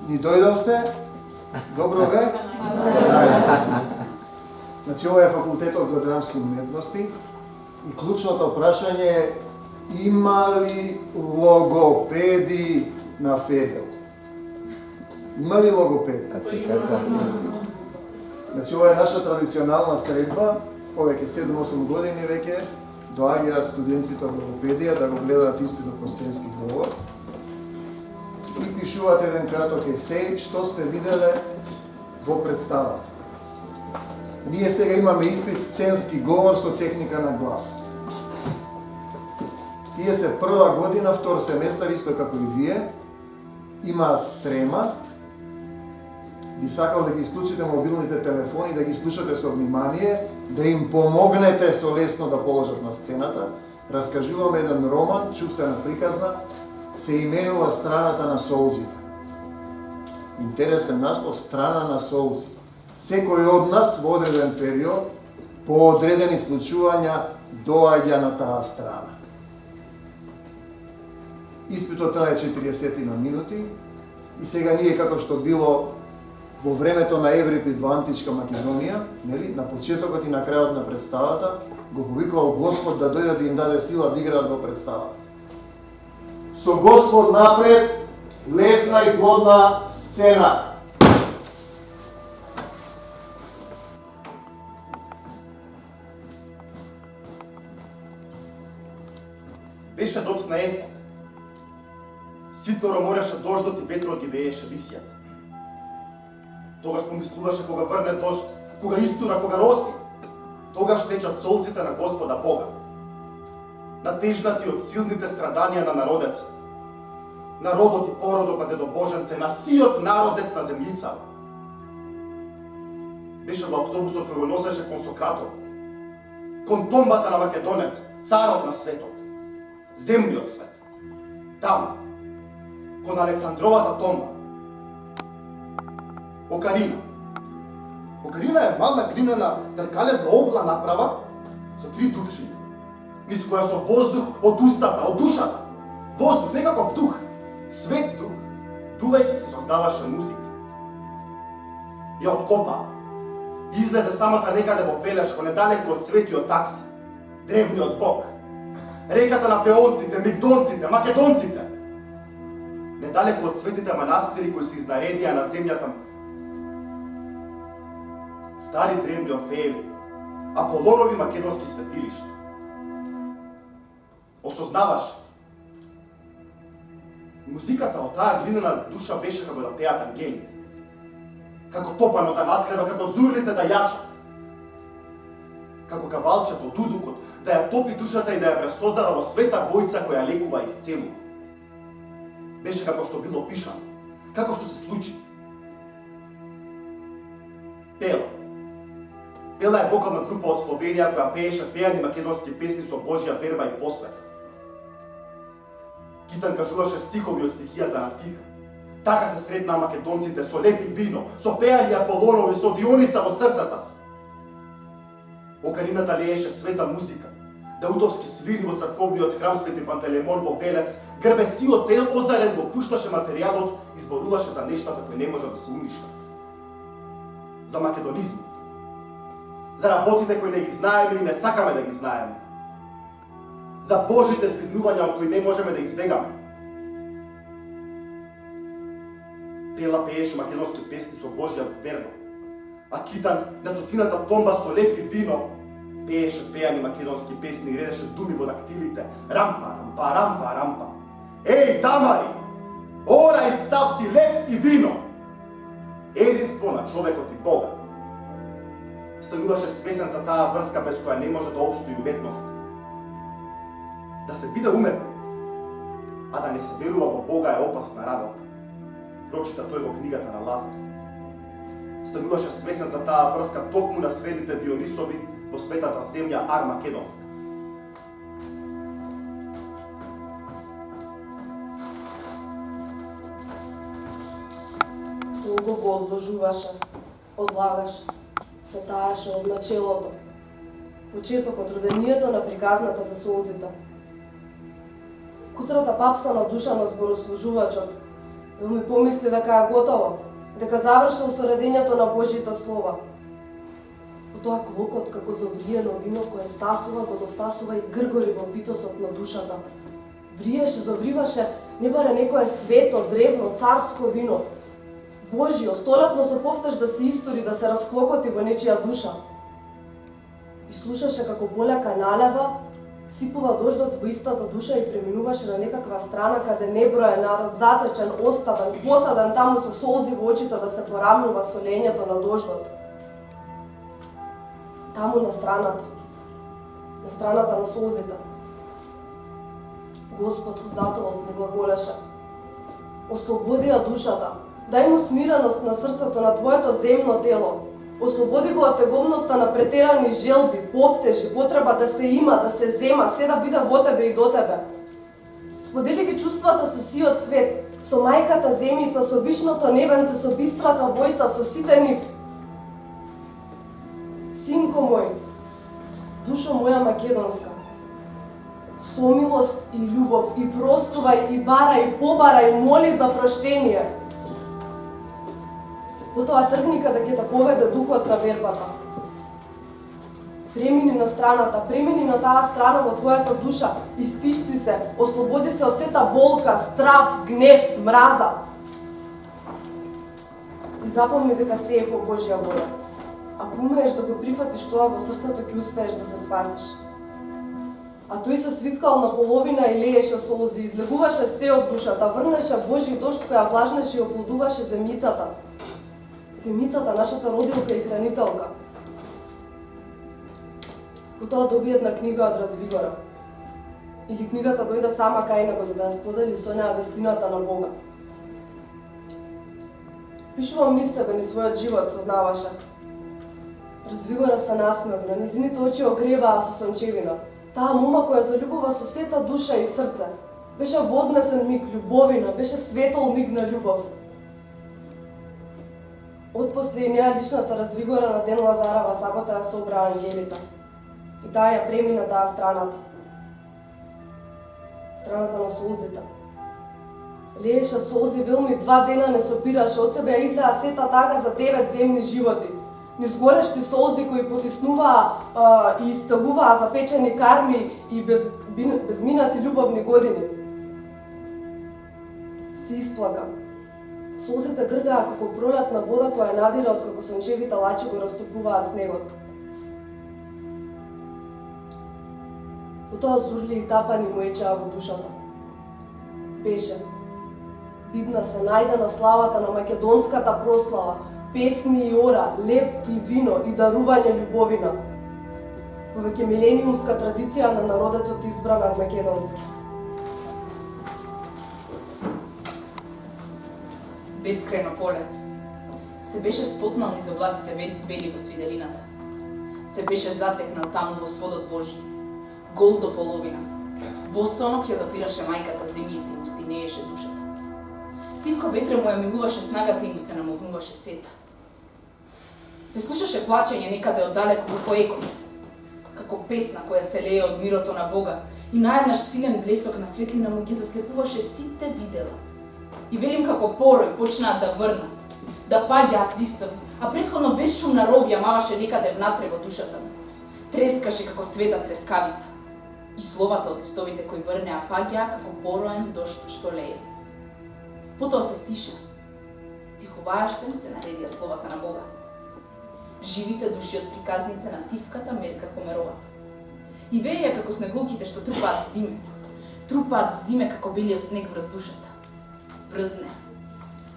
ни дојдовте, добро ве? Значи, ова е факултетот за драмски уметности и клучното прашање е има ли логопеди на Федел? Има ли логопеди? Значи, ова е наша традиционална средба, повеќе 7-8 години веќе доаѓаат студентите од логопедија да го гледаат испитот по сценски говор и пишуваат еден краток есеј што сте виделе во представата. Ние сега имаме испит сценски говор со техника на глас. Тие се прва година, втор семестар, исто како и вие, имаат трема. Би сакал да ги исклучите мобилните телефони, да ги слушате со внимание, да им помогнете со лесно да положат на сцената. Раскажуваме еден роман, чувствена приказна, се именува Страната на солзите. Интересен наслов, Страна на солзите. Секој од нас во одреден период, по одредени случувања, доаѓа на таа страна. Испитот трае 40 минути и сега ние, како што било во времето на Еврипид во античка Македонија, нели, на почетокот и на крајот на представата, го повикувал Господ да дојде да им даде сила да играат во представата. Со Господ напред, лесна и плодна сцена. Беше доцна есен. Ситно ромореше дождот и ветрот ги вееше висијата. Тогаш помислуваше кога врне дожд, кога истура, кога роси, тогаш течат солците на Господа Бога. Натежнати од силните страданија на народецот. Народот и породот на Дедо Боженце, на сиот народец на земјица. Беше во автобусот кој го носеше кон Сократот, кон томбата на Македонец, царот на светот, земјиот свет. Таму, кон Александровата томба. Окарина. Окарина е мала глинена тркалезна обла направа со 3 дупчиња, низ која со воздух од устата, од душата, воздух, некаков дух, свет дух, дувајќи се создаваше музика. Ја откопа, излезе самата некаде во Велешко, недалеку од светиот такси, древниот бог, реката на пеонците, мигдонците, македонците, недалеку од светите манастири кои се изнаредија на земјата, стари древни Орфееви, Аполонови македонски светилишта. Осознаваш, музиката од таа глинена душа беше како да пеат ангелите, како топано да надкрева, како зурлите да јачат, како кавалчето, дудукот, да ја топи душата и да ја пресоздава во света војца која лекува и исцелува. Беше како што било пишано, како што се случи. Пела. Пела е вокална група од Словенија која пееше пеани македонски песни со Божја верба и посвета. Китан кажуваше стихови од стихијата на Тиха. Така се сретнаа македонците со лепи вино, со пеани Аполонови, со Диониса во срцата си. Окарината лееше света музика. Даудовски свири во црковниот храм Свети Пантелеймон во Велес, грбесиот тел озарен го пушташе материјалот и зборуваше за нештата кои не може да се уништат. За македонизм. За работите кои не ги знаеме или не сакаме да ги знаеме. За Божите збиднувања од кои не можеме да избегаме. Пела пееше македонски песни со Божја верба, а Китан на цоцината томба со лепи вино пееше пеани македонски песни и редеше думи во дактилите. Рампа, рампа, рампа, рампа. Еј, тамари! Ора и стапки, леп и вино! Единство на човекот и Бога. Стануваше свесен за таа врска без која не може да обстои уметност. Да се биде уметник, а да не се верува во Бога е опасна работа. Прочита тој во книгата на Лазар. Стануваше свесен за таа врска токму на средните Дионисови во светата земја Армакедонска. Долго го одложуваше, одлагаше, се таеше од начелото, почетокот, родението на приказната за солзите. Кутрата папсана душа на зборослужувачот Велми помисли дека е готово, дека завршил со редењето на Божјите слова. Потоа клокот како завриено вино кое стасува, го довтасува и гргори во битосот на душата. Вриеше, завриваше, не баре некое свето, древно, царско вино. Божјо, столетно со повтеж да се истори, да се расклокоти во нечија душа. И слушаше како полека налева, сипува дождот во истата душа и преминуваше на некаква страна каде неброен народ, затечен, оставен, посаден таму со солзи во очите да се поравнува со лењето на дождот. Таму на страната на солзите. Господ Создателот му глаголеше: ослободи ја душата, дај му смиреност на срцето на твоето земно тело. Ослободи го од тегобноста на претерани желби, повтежи, потреба да се има, да се зема, се да биде во тебе и до тебе. Сподели ги чувствата со сиот свет, со мајката земјица, со вишното небенце, со бистрата војца, со сите нив. Синко мој, душо моја македонска, со милост и љубов, и простувај, и барај, побарај, моли за проштение. Потоа тргни каде ќе те поведе духот на вербата. Премини на страната, премини на таа страна во твојата душа, истишти се, ослободи се од сета болка, страв, гнев, мраза. И запомни дека се е по Божја воля. Ако умееш да го прифатиш тоа во срцето, ќе успееш да се спасиш. А тој се свиткал на половина и лееше солзи, излегуваше се од душата, врнеше Божји дожд која влажнеше и оплодуваше земјицата. Земјицата, нашата родилка и хранителка. Потоа доби една книга од Развигора. Или книгата дојде сама кај него за да ја сподели со неа вестината на Бога. Пишувам низ себе, низ својот живот, сознаваше. Развигора се насмевна, низините очи огреваа со сончевина. Таа мома која заљубува со сета душа и срце. Беше вознесен миг љубовина, беше светол миг на љубов. Отпосле и неа личната Развигора на ден Лазарова сабота ја собра ангелите. И таа ја премина таа страната. Страната на солзите. Лееше солзи, велми 2 дена не сопираше, од себе ја излеа сета тага за 9 земни животи. Низ горешти солзи кои потиснуваа и исцелуваа запечени карми и безминати љубовни години. Се исплака. Солзите гргаа како пролетна вода која надира од како сончевите лачи го растопуваат снегот. Потоа зурли и тапани му ечеа во душата. Беше. Видна се најде на славата на македонската прослава, песни и ора, леп и вино и дарување љубовина. Повеќе милениумска традиција на народецот избран армакедонски. Бескрајно поле. Се беше спотнал низ облаците бели во свиделината. Се беше затекнал таму во сводот Божи. Гол до половина. Босонок ја допираше мајката земјици и му стинееше душата. Тивко ветре му ја милуваше снагата и му се намовнуваше сета. Се слушаше плачење некаде оддалеку во поекот, како песна која се лее од мирото на Бога и наеднаш силен блесок на светлина му ги заслепуваше сите видела. И велим како порој почнаа да врнат, да паѓаат листови, а претходно безшумна ров ја маваше некаде внатре во душата му. Трескаше како света трескавица. И словата од листовите кои врнеа паѓаа како пороен дожд што лее. Потоа се стиша. Тихувајаштем се наредија словата на Бога. Живите души од приказните на тивката мерка Хомеровата. И веја како снеголките што трупаат в зиме. Трупаат в зиме како белиот снег врз душата. Врз неа.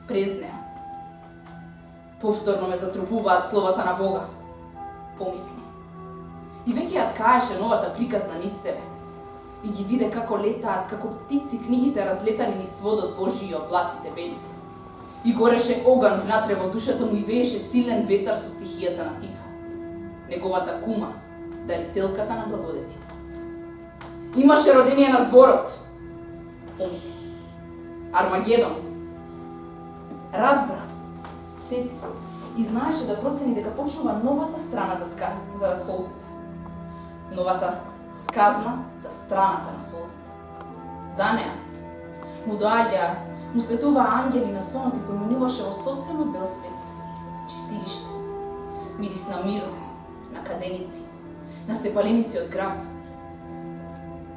През неа. Повторно ме затрупуваат словата на Бога. Помисли. И веќе ја ткаеше новата приказна низ себе. И ги виде како летаат, како птици книгите разлетани низ сводот Божи и облаците бели. И гореше оган внатре во душата му и вееше силен ветар со стихијата на Тиха. Неговата кума, дарителката на благодети. Имаше родение на зборот. Помисли. Армагедон. Разбра. Сети. И знаеше да процени дека почнува новата страна за солзите. Новата сказна за страната на солзите. За неа му доаѓа му слетува ангели на сонот и поменуваше во сосема бел свет, чистилиште, мирис на миро, на каденици, на сепаленици од грав.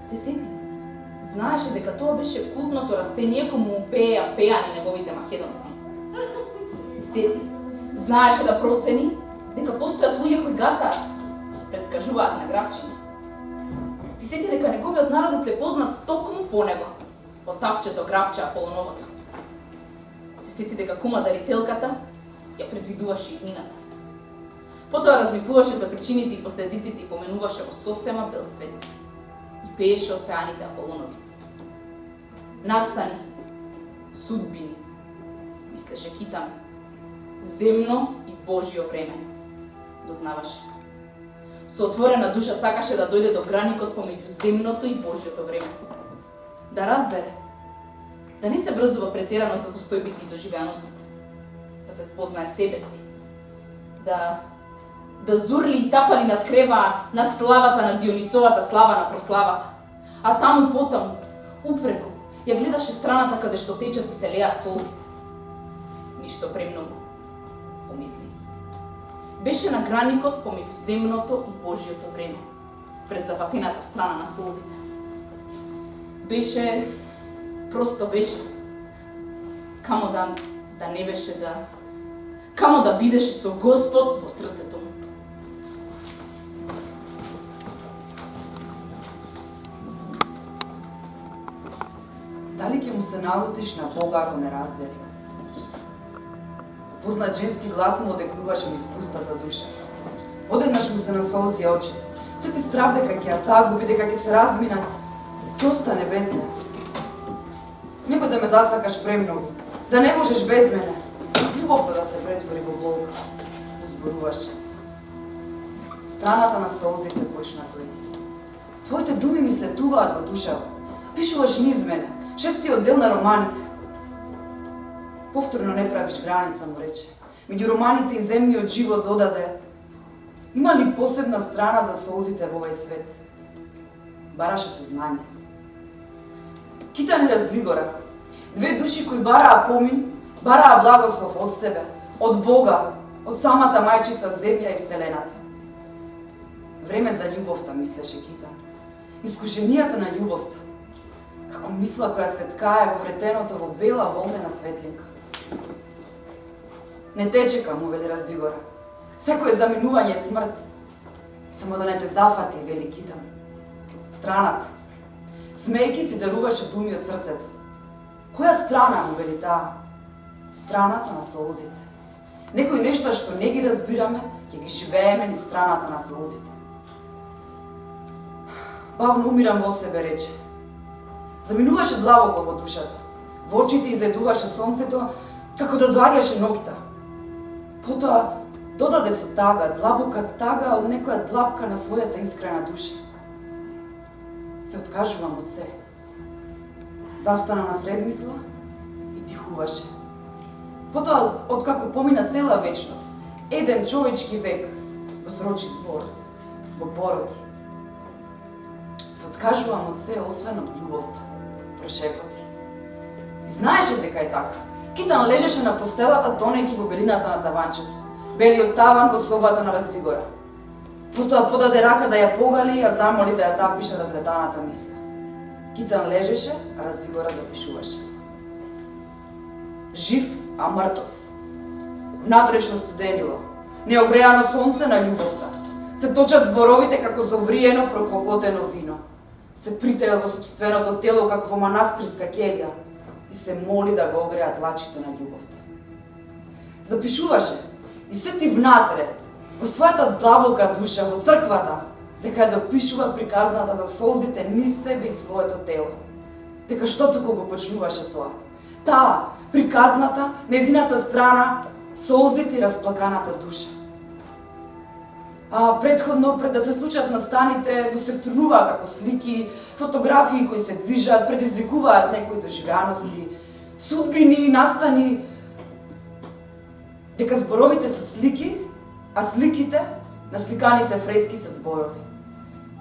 Се сети, знаеше дека тоа беше култното растение кому му пееа пеани неговите македонци. Сети, знаеше да процени дека постојат луѓе кои гатаат, предскажуваат на гравчиња. Ти сети дека неговиот народец се познат токму по него, по тавчето гравче Аполоновото. Се сети дека кума дарителката ја предвидуваше иднината. Потоа размислуваше за причините и последиците и поменуваше во сосема бел свет. И пееше од пеаните Аполонови. Настани, судбини, мислеше Китан, земно и Божјо време, дознаваше. Со отворена душа сакаше да дојде до граникот помеѓу земното и Божјото време. Да разбере, да не се врзува претерано за состојбите и доживеаностите, да се спознае себе си, да зурли и тапали над крева на славата на Дионисовата слава на прославата, а таму потаму, упреку, ја гледаше страната каде што течат и се леат солзите. Ништо премногу, помисли. Беше на граникот помеѓу земното и Божјото време, пред зафатената страна на солзите. Беше, просто беше. Камо да не беше камо да бидеше со Господ во срцето му. Дали ќе му се налутиш на Бога ако не раздели? Познат женски глас му одекнуваше низ пустата душа. Одеднаш му се насолзи очите. Сети страв дека ќе ја загуби, дека ќе се разминат. Ќе остане без неа. Немој да ме засакаш премногу, да не можеш без мене. Љубовта да се претвори во болка, узборуваше. Страната на солзите почна тој. Твоите думи ми слетуваат во душава. Пишуваш низ мене, шестиот дел на романите. Повторно не правиш граница, му рече. Меѓу романите и земниот живот додаде. Има ли посебна страна за солзите во овој свет? Бараше сознание. Китан развигора. Две души кои бараа помин, бараа благослов од себе, од Бога, од самата мајчица земја и вселената. Време за љубовта, мислеше Китан. Искушенијата на љубовта. Како мисла која се ткае во вретеното во бела волнена светлинка. Не те чека, му вели развигора. Секој заминување е смрт. Само да не те зафати, вели Китан. Страната. Смејки си даруваше думи од срцето. Која страна, му вели таа? Страната на солзите. Некои нешта што не ги разбираме, ќе ги живееме низ страната на солзите. Бавно умирам во себе, рече. Заминуваше длабоко во душата. Во очите изедуваше сонцето, како да доаѓаше ноќта. Потоа додаде со тага, длабока тага од некоја длапка на својата искрена душа. Се откажувам од се. Застана на сред мисла и дихуваше. Потоа, откако помина цела вечност, еден човечки век, го срочи зборот, го породи. Се откажувам од се, освен од љубовта, прошепоти. И знаеше дека е така. Китан лежеше на постелата, тонејќи во белината на таванчето. Белиот таван во собата на развигора. Потоа подаде рака да ја погали, а замоли да ја запише разлетаната мисла. Китан лежеше, а развигора запишуваше. Жив, а мртов. Внатрешно студенило. Неогреано сонце на љубовта. Се точат зборовите како зовриено, прококотено вино. Се притеа во собственото тело како во манастирска келија и се моли да го огреат лачите на љубовта. Запишуваше и сети внатре, во својата длабока душа, во црквата, дека ја допишува приказната за солзите низ себе и своето тело. Дека што туку го почнуваше тоа? Таа, приказната, незината страна, солзите и расплаканата душа. А предходно, пред да се случат настаните, го се втрнуваа како слики, фотографии кои се движат, предизвикуваат некои доживеаности, судбини, настани. Дека зборовите се слики, а сликите на сликаните фрески се зборови.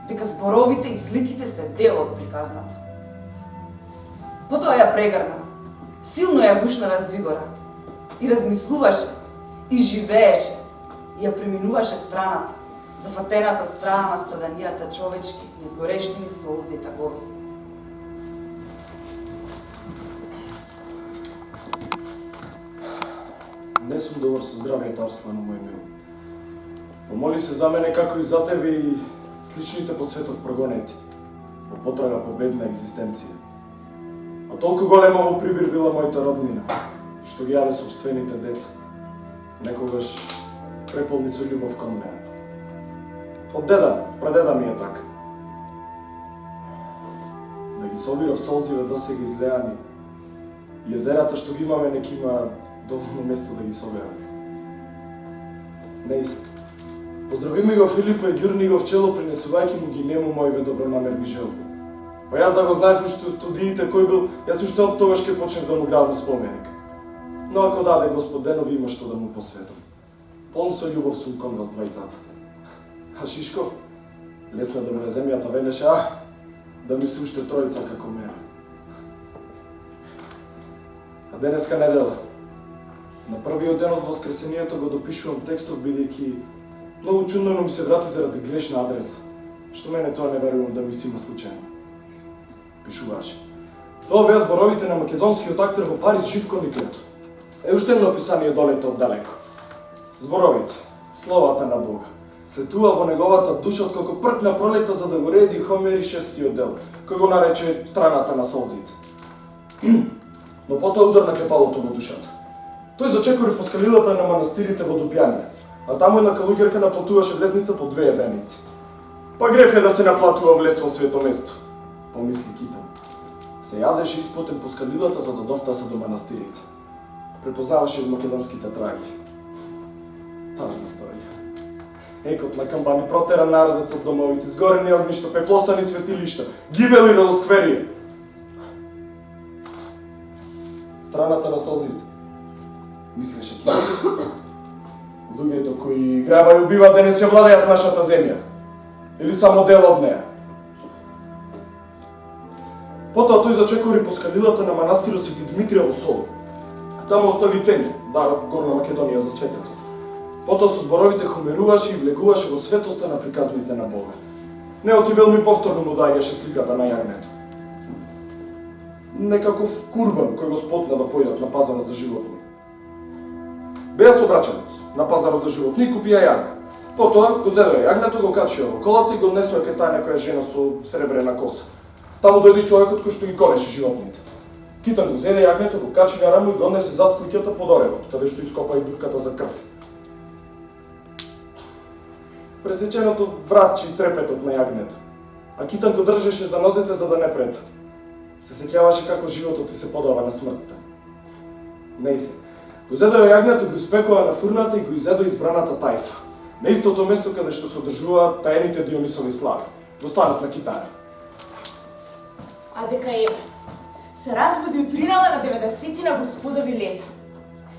Дека зборовите и сликите се дел од приказната. Потоа ја прегрна. Силно ја бушна развигора. И размислуваше, и живееше, и ја преминуваше страната, зафатената страна на страданијата човечки, изгорештени солзи и тагови. Не сум добар со здравието, Арслано, мој мил. Помоли се за мене како и за тебе и сличните по светот прогонети, по потрага по бедна екзистенција. А толку голема во прибир била мојата роднина, што ги јаде собствените деца, некогаш преполни со љубов кон неа. Од деда, прадеда ми е така. Да ги собирав солзиве досега излеани, и езерата што ги имаме нек има доволно место да ги соберат. Не иска. Поздрави ми го Филипа и ѓурни го в чело, принесувајќи му ги нему мојве добронамерни желби. Па јас да го знаев уште студиите кој бил, јас уште од тогаш ке почнев да му градам споменик. Но ако даде Господ денови, има што да му посветам. Полн со љубов сум кон вас двајцата. А Шишков, лесна да му е земјата, велеше, да ми се уште тројца како мене. А денеска недела. На првиот ден од Воскресението го допишувам текстов, бидејќи многу чудно ми се врати заради грешна адреса, што мене тоа не верувам да ми се има случајно. Пишуваше. Тоа беа зборовите на македонскиот актер во Париз Живко Никлето. Уште едно описание долете од далеко. Зборовите, словата на Бога, светува во неговата душа откако пркна пролета за да го реди Хомер и 6-тиот дел, кој го нарече страната на солзите. Но потоа удар на клепалото во душата. Тој зачекори по скалилата на манастирите во Дупјанија, а таму една калуѓерка наплатуваше влезница по 2 евреници. Па греф е да се наплатува влез во свето место, помисли Китан. Се јазеше испотен по скалилата за да довтаса до манастирите. Препознаваше македонските траги. Тажна сторија. Екот на камбани протера народец од домовите, згорени огништа, пеклосани светилишта, гибели родоскверија. Страната на солзите, мислеше Китан. Луѓето кои граба и убиват денес ја владеат нашата земја. Или само дел од неа. Потоа тој зачекори по скалилата на манастирот Свети Димитрија во Солун. Таму остави тени, дарот Горна Македонија за светецот. Потоа со зборовите хомеруваше и влегуваше во светоста на приказните на Бога. Неот и велми повторно му доаѓаше сликата на јагнето. Некаков курбан кој го спотна да појдат на пазарот за животни. Беа собраченот на пазарот за животни, купија јагне. Потоа го зедоја јагнето, го качија во колата и го однесоа кај таа некоја жена со сребрена коса. Таму дојде човекот кој што ги колеше животните. Китан го зеде јагнето, го качи на рамо и го однесе зад куќата под оревот, каде што ископа и дупката за крв. Пресеченото вратче и трепетот на јагнето. А Китан го држеше за нозете за да не прета. Се сеќаваше како животот и се подава на смртта. Не се. Го зедоја јагнето, го испекоа на фурната и го изедоа избраната тајфа. На истото место каде што се одржуваат тајните Дионисови слави, во станот на Китара. А дека еве, се разбуди утринава на 90-тина господови лета.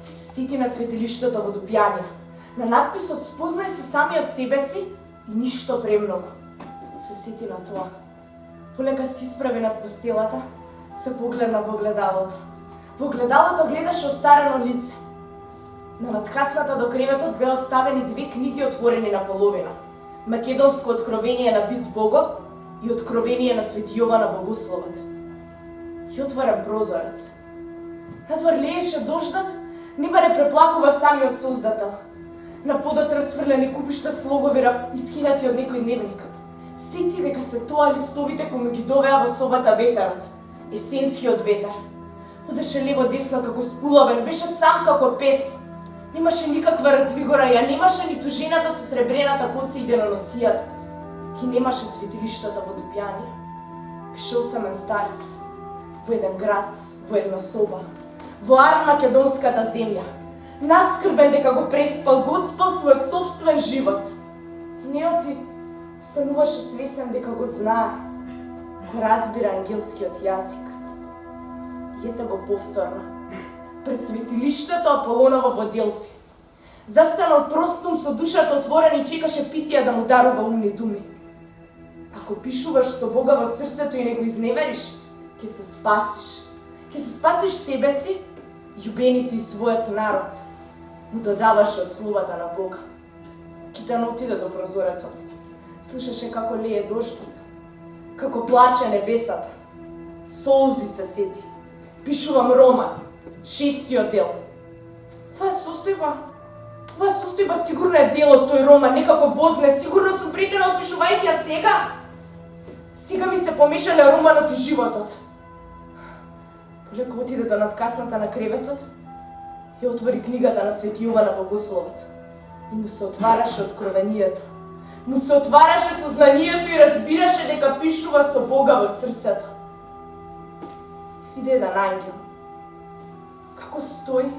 Се сети на светилиштето во Дупјанија, на надписот "Спознај се самиот себе си" и ништо премногу. Се сети на тоа. Полека се исправи над постелата, се погледна во огледалото. Во огледалото гледаше остарено лице. На надкасната до креветот беа оставени 2 книги отворени на половина. Македонско откровение на Виц Богов и Откровение на Свети Јована Богословот. И отворен прозорец. Надвор лееше дождот, не баре преплакува самиот Создател. На подот расфрлени купишта слогови искинати од некој дневник. Сети дека се тоа листовите кои му ги довеа во собата ветерот, есенскиот ветер. Одеше лево десно како спуловен, беше сам како пес. Немаше никаква развигора, ја немаше ниту жената со сребрената коса и деноносијата. И немаше светилиштата во Дупјанија. Беше осамен старец, во еден град, во една соба, во Ар македонската земја. Наскрбен дека го преспал, го отспал својот собствен живот. И неоти стануваше свесен дека го знае, го разбира ангелскиот јазик. И ете го повторно, пред светилиштето Аполоново во Делфи. Застанал простум со душата отворена и чекаше Питија да му дарува умни думи. Ако пишуваш со Бога во срцето и не го изневериш, ќе се спасиш. Ке се спасиш себе си, љубените и својот народ. Му додаваше од словата на Бога. Китан отиде до прозорецот. Слушаше како лее дождот, како плаче небесата. Солзи се сети. Пишувам роман, 6-тиот дел. Оваа состојба сигурно е дел од тој роман, некако возне, сигурно сум претера опишувајќи ја сега. Сега ми се помешале романот и животот. Полеко отиде до надкасната на креветот и отвори книгата на Свети Јована Богословот. И му се отвараше откровението. Му се отвараше сознанието и разбираше дека пишува со Бога во срцето. Виде еден ангел. Како стои,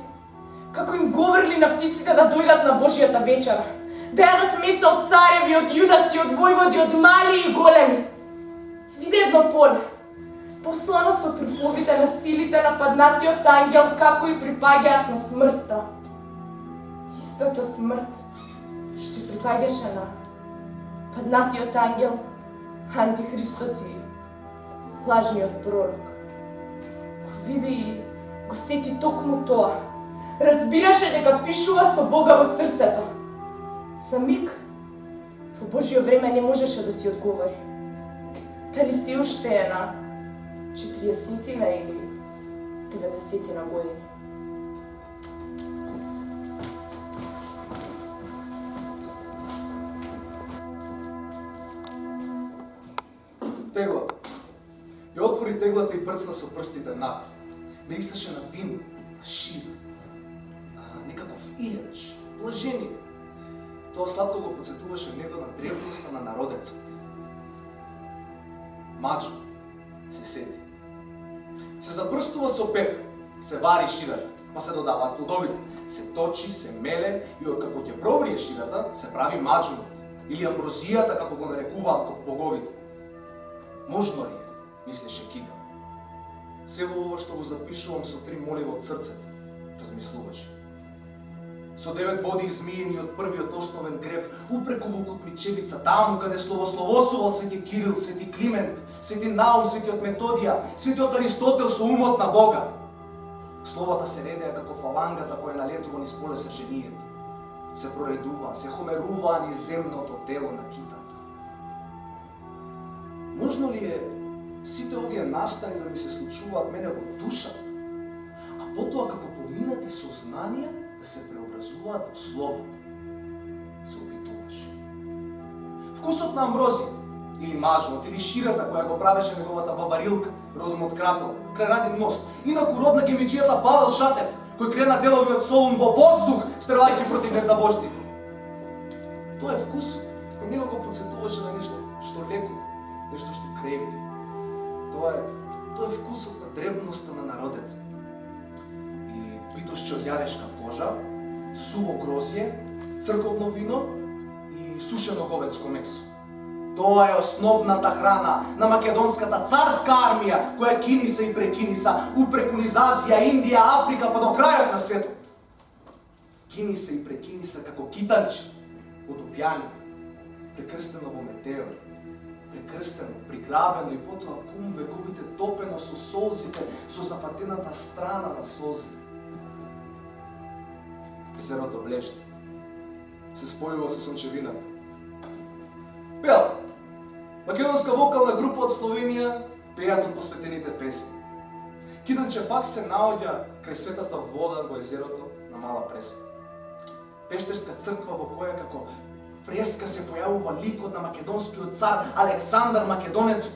како им говорили на птиците да дојдат на Божијата вечера, да јадат месо од цареви, од јунаци, од војводи, од мали и големи. Виде едно поле, послано со труповите на силите на паднатиот ангел, како и припаѓаат на смртта. Истата смрт што припаѓаше на паднатиот ангел, антихристот и лажниот пророк. Го види и го сети токму тоа. Разбираше дека пишува со Бога во срцето. За миг, во Божјо време не можеше да си одговори. Дали се уште е на 40-тина или 90-тина години. Теглата. Ја отвори теглата и брцна со прстите напред. Мирисаше на вино, на шиба, на некаков илјач, блажение. Тоа сладко го подсетуваше него на древноста на народецот. Маџо се сети. Се забрстува со пепел, се вари ширата, па се додаваат плодовите, се точи, се меле и откако ќе проврие ширата, се прави маџунот или амброзијата како го нарекуваат боговите. Можно ли е, мислеше Китан. Сево ова што го запишувам со 3 молива од срцето, размислуваше. Со 9 води измиени од првиот основен грев, упреку во Кутмичевица, таму каде словословосувал свети Кирил, свети Климент, свети Наум, светиот Методија, светиот Аристотел со умот на Бога. Словата се редеа како фалангата која налетува низ поле сржението. Се проредуваа, се хомеруваа низ земното тело на Китан. Можно ли е сите овие настани да ми се случуваат мене во душа, а потоа како поминати сознанија да се преобразуваат во слово? Се обитуваше. Вкусот на амброзија, или мажот, или ширата која го правеше неговата баба Рилка, родом од Кратово, крај Радин мост, инаку род на гемиџијата Павел Шатев, кој крена делови од Солун во воздух, стрелајќи против незнабожците. Тоа е вкус кој него го подсетуваше на нешто што леко, нешто што крепи. Тоа е вкусот на древноста на народецот. И битошче од јарешка кожа, суво грозје, црковно вино и сушено говецко месо. Тоа е основната храна на македонската царска армија, која киниса и прекиниса упреку низ Азија, Индија, Африка, па до крајот на светот. Киниса и прекиниса како китанче од опјани, прекрстено во метеор, прекрстено, приграбено и потоа кум вековите топено со солзите, со запатената страна на солзите. Езерото блешти, се спојува со сончевината. Пел, македонска вокална група од Словенија пеат од посветените песни. Китанче пак се наоѓа крај светата вода во езерото на Мала Преспа. Пештерска црква во која како фреска се појавува ликот на македонскиот цар Александар Македонецот,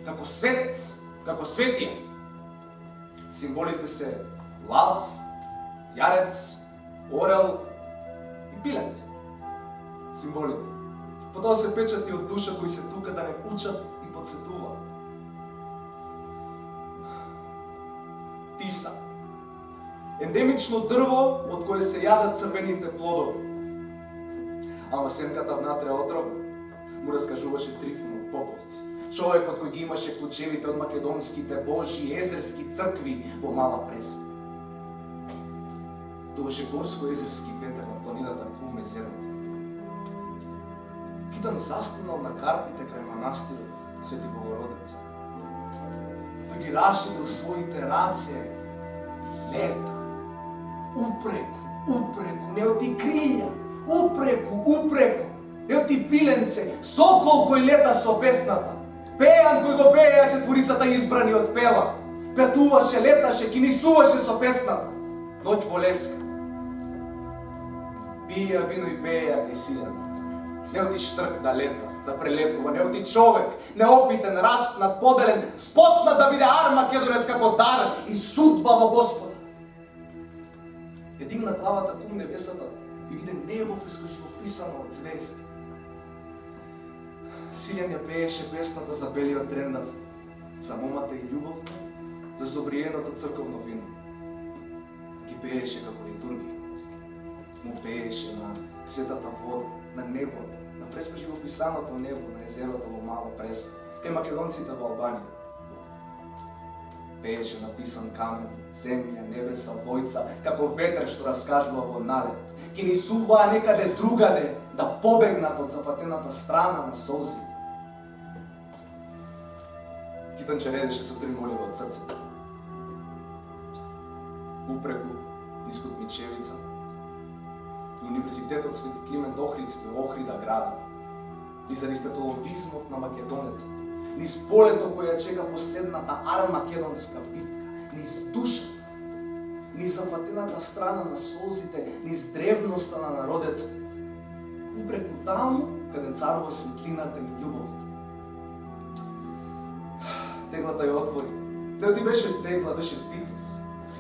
како светец, како светија. Символите се лав, јарец, орел и пилец. Символите. Потоа се печати од душа кои се тука да не учат и подсетуваат. Тиса. Ендемично дрво од кое се јадат црвените плодови. Ама сенката внатре отровна, му раскажуваше Трифон од Поповци, човекот кој ги имаше клучевите од македонските божји езерски цркви во Мала Преспа. Дуваше горско-езерски ветер на планината кум езерото. Китан застанал на карпите крај манастирот Свети Богородица. Тој кој ги расширил своите раце и лета. Упреку, не оти крилја, упреку, не оти пиленце, сокол кој лета со песната, пејан кој го пеја четворицата избрани од пела, петуваше, леташе, кинисуваше со песната, ноќ во леска. Пија вино и пеја кај силјана. Не оти штрк да лета, да прелетува, не оти човек, неопитен, распнат, поделен, спотнат да биде Армагедонец како дар и судба во Господа. Ја дигна главата кум небесата и виде небо фриско живописано од звезди. Силјан ја пееше песната за белиот дрендав, за момата и љубовта, за зобриеното црковно вино. Ги пееше како литургија. Му пееше на светата вода, на небото, на фреско живописаното небо, на езерото во Мала Преспа, кај македонците во Албанија. Пееше написан камен, земја, небеса, војца, како ветер што раскажува во налет. Ки нисуваа некаде другаде да побегнат од запатената страна на солзите. Китанче редеше со тримоливо од срцето. Упреку, нискот Мичевица, и Универзитетот Свети Климент Охридски во Охрида града, низ аристотеловизмот на македонецот, низ полето која чека последната армакедонска битка, низ душа, низ запатената страна на солзите, низ древноста на народецот, упреку таму каде царува светлината и љубовта. Теглата ја отвори. Део ти беше тегла, беше питос.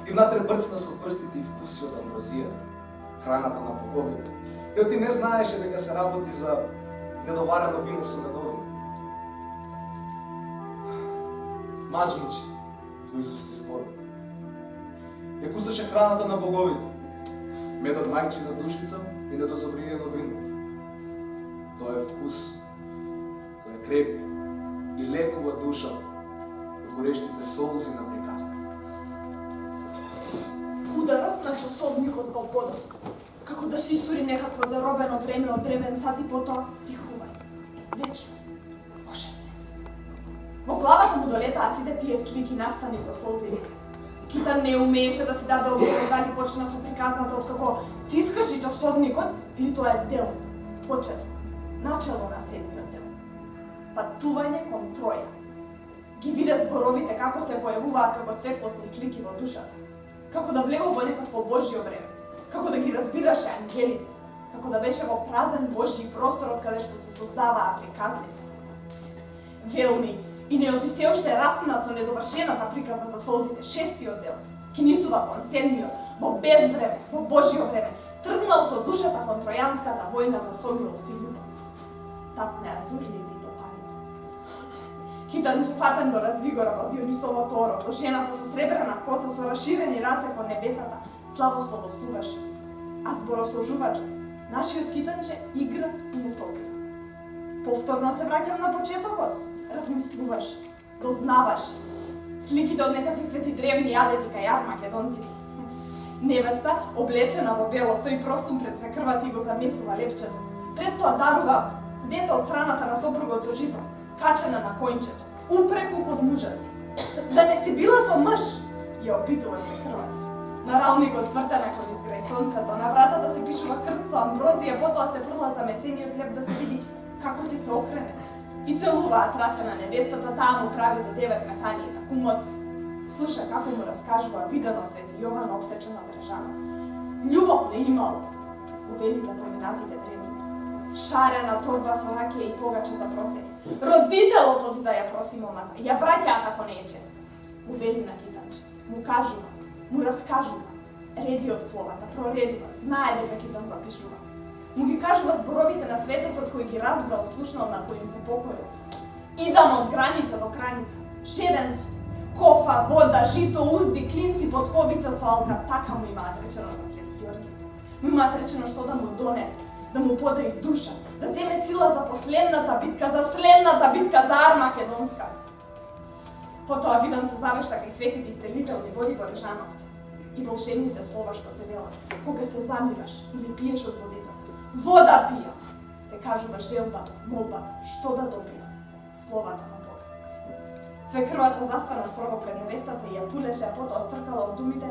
И внатре брцна со прстите и вкуси од амброзијата, храната на боговите. Део ти не знаеше дека се работи за недоварено вино со медовина. Мажмиче, го изусти зборот. Ја кусаше храната на боговите, медот мајчина душица и недозобриено вино. Тоа е вкус, кој крепи и лекува душа од горештите солзи на приказни. Ударот на часовникот во подот, како да се истори некакво заробено време од древен сат и потоа тихувај, вечност, божествен. Во главата му долетаа сите тие слики настани со солзини. Китан не умееше да си даде одговор дали почна со приказната од како се искажи часовникот или тоа е дел, почеток, начело на седмиот дел. Патување кон Троја. Ги виде зборовите како се појавуваат како светлосни слики во душата, како да влегува во некакво Божјо време, како да ги разбираше ангелите, како да беше во празен Божји простор од каде што се создаваа приказните. Велми и неоти се уште распнат со недовршената приказна за солзите, шестиот дел, кинисува кон седмиот, во безвреме, во Божјо време, тргнал со душата кон тројанската војна за сомилост и љубов. Тат не азурливи и топани. Китан фатен до развигора во Дионисовото оро, до жената со сребрена коса со расширени раце кон небесата, славословостуваше. А зборослужувачот, нашиот Китанче, игра и не сопира. Повторно се враќам на почетокот, размислуваш, дознаваш. Сликите од некакви свети древни јадети кај армагедонците. Невеста, облечена во бело, стои простум пред свекрвата и го замесува лепчето. Пред тоа дарува дете од страната на сопругот со жито, качена на коњчето, упреку код мужа си. Да не си била со мъж, ја опитува свекрвата. На ралникот цвртена кон изграј сонцето, на вратата се пишува крст со амброзија, потоа се фрла замесениот леп да се види како ќе се окрене. И целуваат раце на невестата, таа му прави до 9 метањи на кумот. Слуша како му раскажува видено од Свети Јован обсечен од Режановци. Љубов не имало, увели за поминатите времени. Шарена торба со ракија и погаче за просење. Родителот оди да ја проси момата, ја враќаат ако не е честа. Увели на Китанче, му кажува, му раскажува, реди од словата, проредува, знае дека Китан запишува. Му ги кажува зборовите на светецот кој ги разбрал, слушнал, на кој им се покорил. Идам од граница до краница, жеден сум, кофа, вода, жито, узди, клинци, подковица со алка, така му имаат речено на Свети Ѓорги. Му имаат речено што да му донесе, да му подаи душа, да земе сила за последната битка, за следната битка за Армакедонска. Потоа виден се завешта кај светите исцелителни води во Режановци и волшебните слова што се велат, кога се замиваш или пиеш од водицата. Вода пија, се кажува желба, молба, што да добија, словата на Бога. Свекрвата застана строго пред невестата и ја пулеше, а потоа стркала од думите: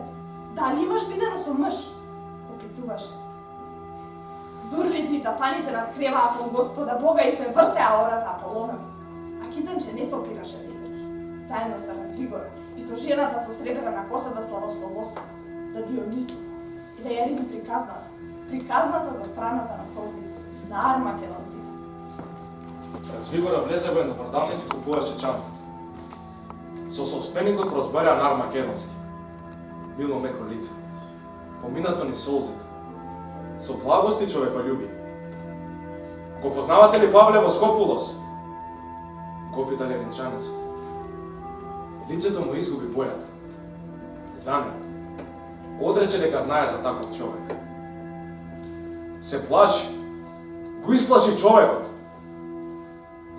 "Дали имаш бидено со мъж?" Попитуваше. Зурлите и тапаните над креваа кон Господа Бога и се вртеа ората Аполонови. А Китанче не се опираше да идрж. Заедно со Развигора и со жената со сребрена коса да славословосува, да Дионису и да ја реди приказната за страната на солзите, на армакедонците. Развигора влезе во една продавница и купуваше чанта. Со собственикот прозбаря на армакедонски. Мило меко лице, поминато ни солзите, со благост и човеколюбие. Го познавате ли Павле Воскопулос? Го пита левенчанецот. Лицето му изгуби бојата. Занема. Одрече дека знае за таков човек. Се плаши. Го исплаши човекот.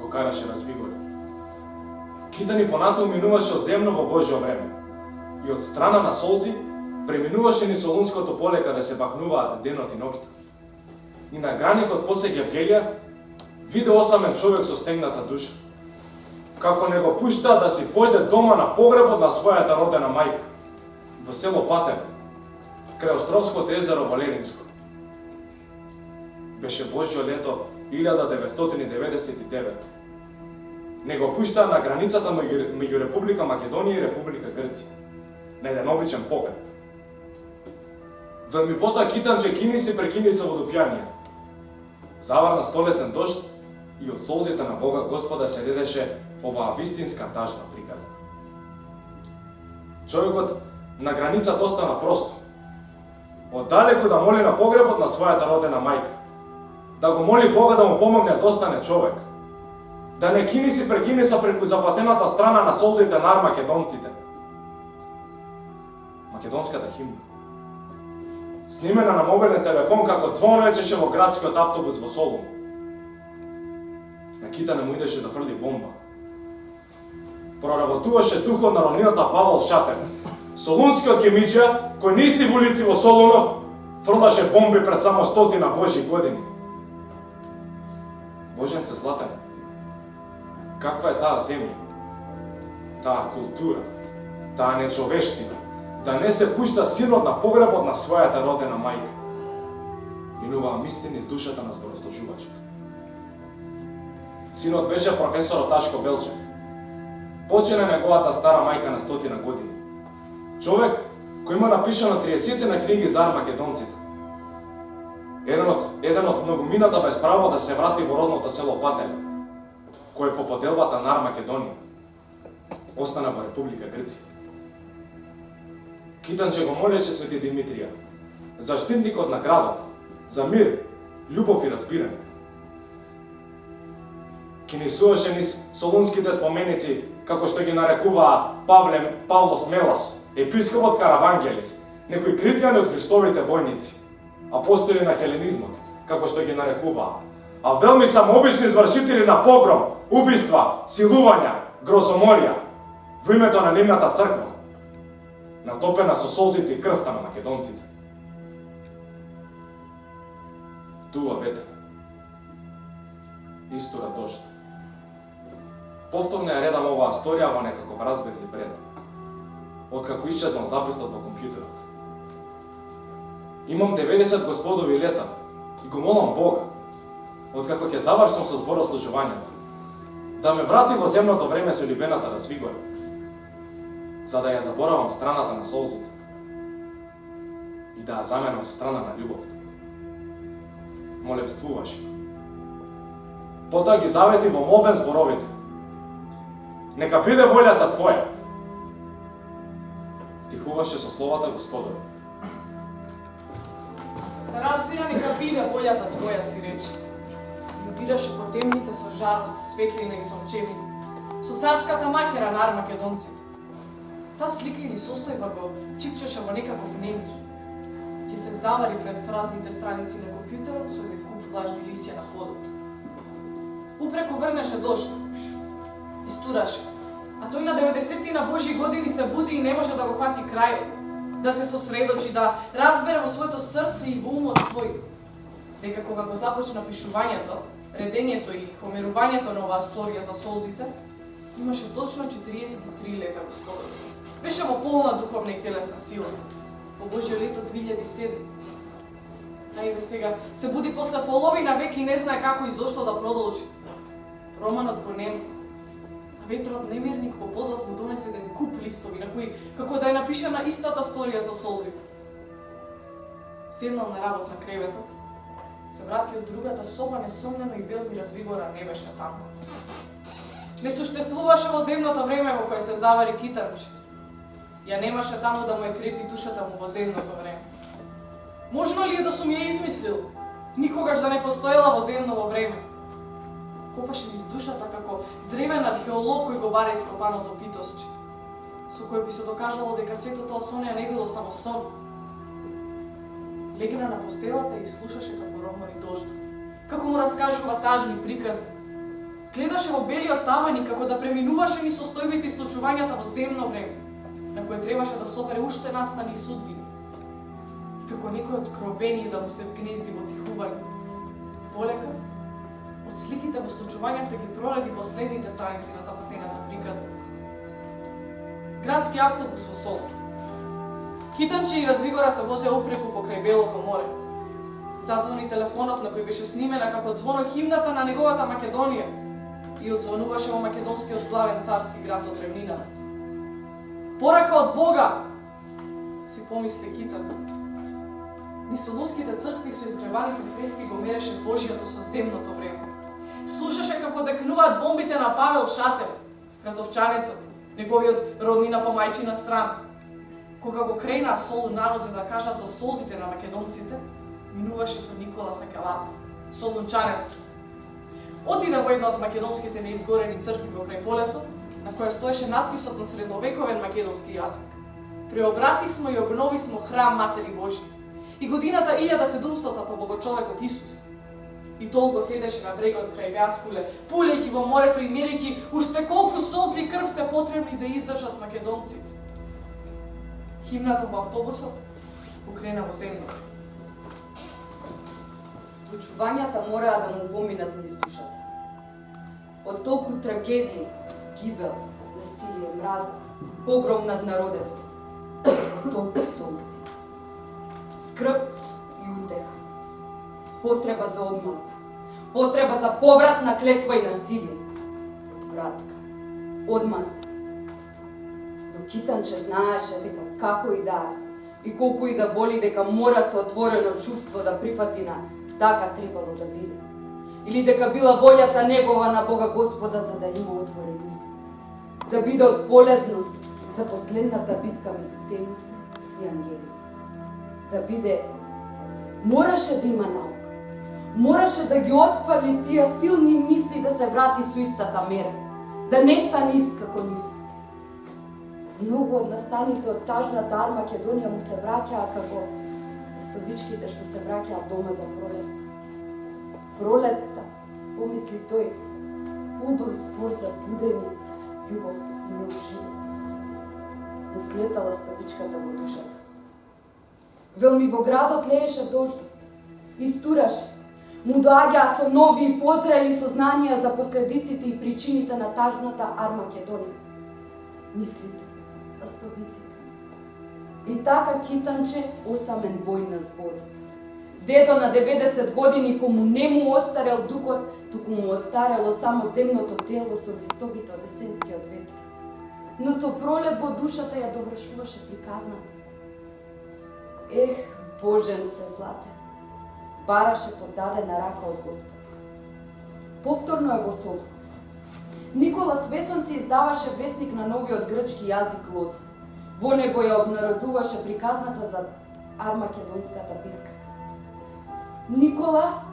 Го караше Развигора. Китани понатоа минуваше од земно во Божјо време. И од страна на солзи преминуваше ни Солунското поле каде се бакнуваат денот и ноќта. И на граникот посеќа Евгелија виде осамен човек со стегната душа. Како не го пуштаа да си појде дома на погребот на својата родена мајка, во село Патеве, крај Островското езеро Валеринско. Беше Божјо лето 1999. Не го пуштаа на границата меѓу Република Македонија и Република Грција, на еден обичен погреб. Велми потоа Китанче кини се прекини се водопјанија. Заварна столетен дожд и од солзите на Бога Господа се ледеше оваа вистинска тажна приказна. Човекот на границата остана просто. Оддалеку да моли на погребот на својата родена мајка. Да го моли Бога да му помогне да остане човек. Да не кини се прекини се преку заплатената страна на солзите на армакедонците. Македонската химна. Снимена на мобилен телефон како звонечеше во градскиот автобус во Солун. На Китане му идеше да фрли бомба. Проработуваше духот на ровнината Павол Шатер, солунскиот кемиџија кој на исти улици во Солунов фрлаше бомби пред само 100 Божји години. Боженце Златане, каква е таа земја, таа култура, таа нечовештина, да не се пушта синот на погребот на својата родена мајка. Минуваа мистини из душата на зборостожувачот. Синот беше професорот Ташко Белчев. Почина неговата стара мајка на 100 години. Човек кој има напишано 30 книги за армакедонците. Еден од многумината без право да се врати во родното село Пателе, кој по поделбата на Армакедонија остана во Република Грција. Китанче го молеше Свети Димитрија, заштитникот на градот, за мир, љубов и разбирање. Кинисуваше низ солунските споменици, како што ги нарекуваа Павлос Мелас, епископот Каравангелис, некои критјани од Христовите војници, апостоли на хеленизмот, како што ги нарекуваа, а велми самообични извршители на погром, убиства, силувања, грозоморија, во името на нивната црква, натопена со солзите и крвта на македонците. Туа ветер, истора дожд. Повторно ја редам оваа сторија во некаков разбирни пред, откако исчезнал записот во компјутерот. Имам 90 господови лета и го молам Бога, откако ќе завршам со зборослужувањето, да ме врати во земното време со любената Развигора, за да ја заборавам страната на солзите и да ја заменам со страна на љубовта. Молебствуваше. Потоа ги завети во молбен зборовите. Нека биде волјата Твоја. Тихуваше со словата Господови. Се разбира, нека биде волјата Твоја, си рече. И удираше по темните со жарост, светлина и сончевина, со царската махера на армакедонците. Та слика или состојба го чипчеше во некаков немир. Ќе се завари пред празните страници на компјутерот со еден куп влажни листја на ходот. Упреко врнеше дожд. Истураше. А тој на 90 Божји години се буди и не може да го фати крајот, да се сосредочи, да разбере во своето срце и во умот свој, дека кога го започна пишувањето, редењето и хомерувањето на оваа сторија за солзите, Имаше точно 43 лета, Господа. Беше во полна духовна и телесна сила. Во Божјо лето 2007. А еве сега, се буди после половина век и не знае како и зошто да продолжи. Романот го нема. А ветрот немирник по подот му донесе еден куп листови, на кои, како да ја напишана истата сторија за солзите. Седнал на работ на креветот, се врати од другата соба, несомнено и велми развивора не беше таму. Не суштествуваше во земното време во кое се завари китарче. Ја немаше таму да му ја крепи душата му во земното време. Можно ли е да сум ја измислил? Никогаш да не постоела во земново време. Копаше низ душата како древен археолог кој го бара ископаното питосче, со кој би се докажало дека сето тоа со неа не било само сон. Легна на постелата и слушаше како ромори дождот, како му раскажува тажни приказни. Гледаше во белиот таван и како да преминуваше ни состојбите и случувањата во земно време, на кое требаше да собере уште настани судбини. И како некој откровение да му се вгнезди во тихување. Полека, од сликите во случувањата ги прореди последните страници на запатената приказна. Градски автобус во Солун. Китанче и Развигора се возеа упреку покрај Белото море. Задзвони телефонот на кој беше снимена како звоно химната на неговата Македонија и одзвонуваше во македонскиот главен царски град од древнината. Порака од Бога, си помисли Китан. Низ солунските цркви со изгреваните фрески го мереше Божјото со земното време. Слушаше како декнуваат бомбите на Павел Шатев, градовчанецот, неговиот роднина по мајчина страна. Кога го кренаа Солун народ за да кажат за солзите на македонците, минуваше со Никола Сакелапов, солунчанецот. Отида во една од македонските неизгорени цркви во крај полето, на која стоеше надписот на средновековен македонски јазик. Преобрати смо и обнови смо храм Матери Божја. И годината 1700 по богочовекот Исус. И толку седеше на брегот крај Гаскуле, пулејќи во морето и мерејќи уште колку солзи и крв се потребни да издржат македонците. Химната во автобусот покрена во земно. Случувањата мораа да му поминат низ душата. Од толку трагедии, гибел, насилие, мраза, погром над народот, од толку солзи, скрб и утеха, потреба за одмазда, потреба за поврат на клетва и насилие, одвратка, одмазда. Но Китанче знаеше дека како и да е, и колку и да боли, дека мора со отворено чувство да прифати на така требало да биде. Или дека била волјата негова на Бога Господа за да има отворен ум. Да биде од полезност за последната битка меѓу темните и ангелите. Да биде, мораше да има наука. Мораше да ги отфали тие силни мисли да се врати со истата мера. Да не стане ист како нив. Многу од настаните од тажната Армакедонија му се враќаа како ластовичките што се враќаат дома за пролет. Пролетта, помисли тој, убав спор за будење, љубов и нов живот. Му слета ластовичката во душата. Велми во градот лееше дождот, истураше, му доаѓаа со нови и позрели сознанија за последиците и причините на тажната Армакедонија. Мислите, ластовиците. И така Китанче осамен војна зборот. Дедо на 90 години кому не му остарел духот, туку му остарело само земното тело со листовите од есенскиот ветер. Но со пролет во душата ја довршуваше приказната. Ех, Боженце златен, бараше подадена рака од Господ. Повторно е во Солун. Никола Свесонци издаваше вестник на новиот грчки јазик Лоза. Во него ја обнародуваше приказната за Армакедонската битка. Никола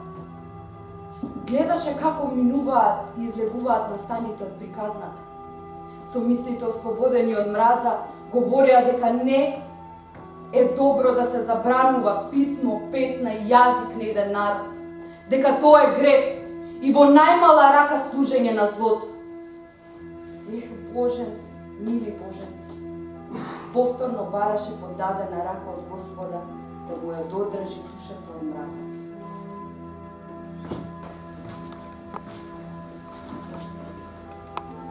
гледаше како минуваат и излегуваат настаните од приказната. Со мислите ослободени од мраза, говореа дека не е добро да се забранува писмо, песна и јазик на еден народ. Дека тоа е грев и во најмала рака служење на злото. Ех, Боженце, мили Боженце, повторно бараше подадена рака од Господа да му ја додржи душата од мраза.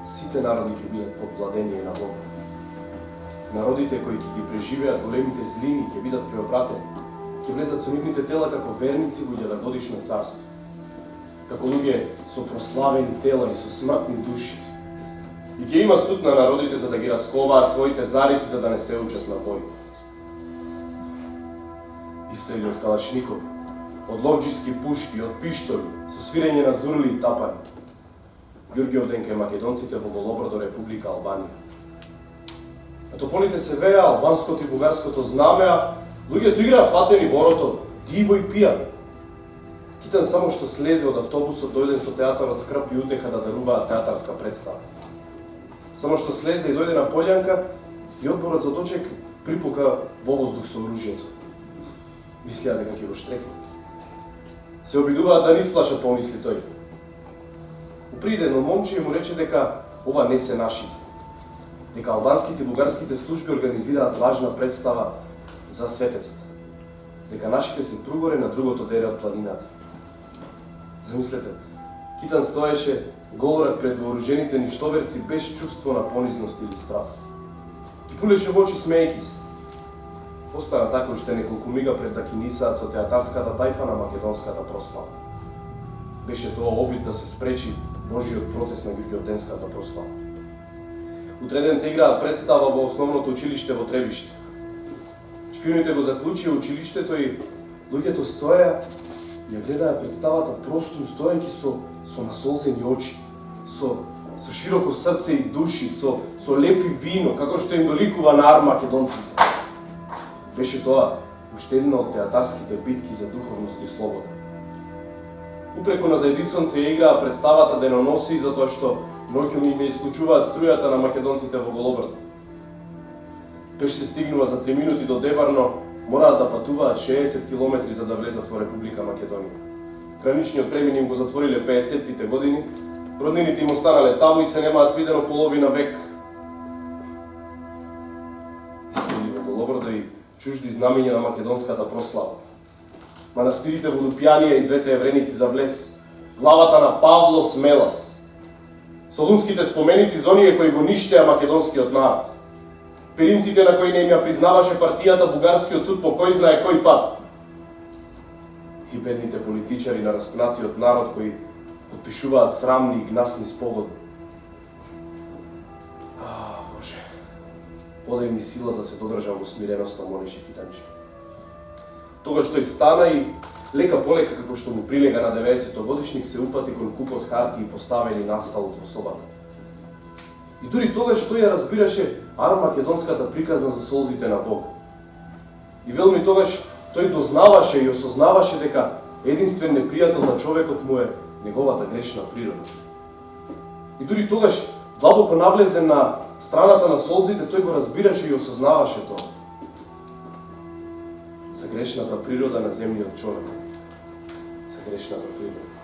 Сите сите народи ќе бидат под владение на Бога. Народите кои ќе ги преживеат големите злини ќе бидат преобратени, ќе влезат со нивните тела како верници во 1000-годишно царство, како луѓе со прославени тела и со смртни души. И ќе има суд на народите за да ги расковаат своите зариси за да не се учат на бој. Истрели од калашникови, од ловджиски пушки, од пиштоли, со свирење на зурли и тапани. Ѓурѓиов ден кај македонците во Голобрдо, Република Албанија. На тополите се веа албанското и бугарското знаме, а луѓето играа фатени во орото, диво и пијани. Китан само што слезе од автобусот дојден со театарот скрп и утеха да даруваат театарска представа. Само што слезе и дојде на полјанка и одборот за дочек припука во воздух со оружјето. Мислеа дека ќе го штрекнат. Се обидуваат да не исплашат, помисли тој. Уприде едно момче и му рече дека ова не се нашите. Дека албанските и бугарските служби организираат лажна представа за светецот. Дека нашите се пругоре на другото деле од планината. Замислете, Китан стоеше голорак пред вооружените ништоверци без чувство на понизност или страх. Ги пулеше во очи смеејки се. Остана така уште неколку мига пред да кинисаат со театарската тајфа на македонската прослава. Беше тоа обид да се спречи Божиот процес на Ѓурѓовденската прослава. Утреден играат представа во основното училиште во Требиште. Шпионите го заклучија училиштето и луѓето стоеа и ја гледаа представата просту стоејќи со насолзени очи, со широко срце и души, со лепи вино, како што им доликува на ар македонците. Беше тоа уште една од театарските битки за духовност и слобода. Упреку на заедисонце ја играа представата деноноси затоа што ноќу им ја исклучуваат струјата на македонците во Голобрдо. Пеш се стигнува за 3 минути до Дебарно, мораат да патуваат 60 километри за да влезат во Република Македонија. Граничниот премин им го затвориле 50-тите години, роднините им останале таму и се немаат видено половина век. Истрели во Голобрдо и чужди знамења на македонската прослава. Манастирите во Лупјанија и двете евреници за влез, главата на Павло Смелас, солунските споменици за оние кои го ништеа македонскиот народ, перинците на кои не им ја признаваше партијата бугарскиот суд по кој знае кој пат, и бедните политичари на распнатиот народ кои подпишуваат срамни и гнасни спогодби. Боже, подај ми сила да се додржам во смиреност, молеше Китанче. Тогаш тој стана и лека полека како што му прилега на 90-то годишник се упати кон купот харти и поставени на столот во собата. И дури тогаш тој ја разбираше ар македонската приказна за солзите на Бог. И велми тогаш тој дознаваше и осознаваше дека единствен непријател на човекот му е неговата грешна природа. И дури тогаш длабоко навлезен на страната на солзите, тој го разбираше и осознаваше тоа. За грешната природа на земјиот човек. За грешната природа.